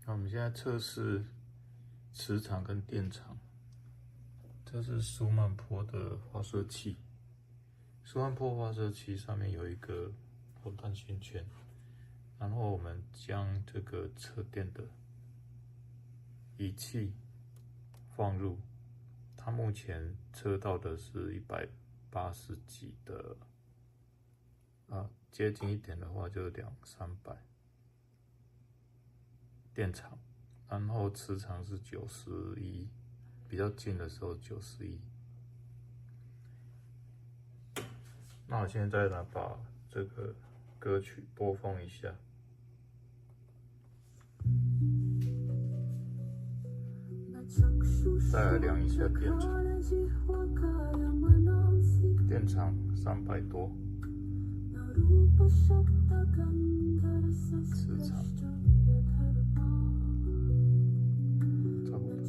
那我们现在测试磁场跟电场。这是舒曼波的发射器。舒曼波发射器上面有一个罗丹线圈，然后我们将这个测电的仪器放入，它目前测到的是180几的，接近一点的话就200-300电场，然后磁场是91，比较近的时候91。那我现在呢，把这个歌曲播放一下。再来量一下电场，电场300多，磁场差不多。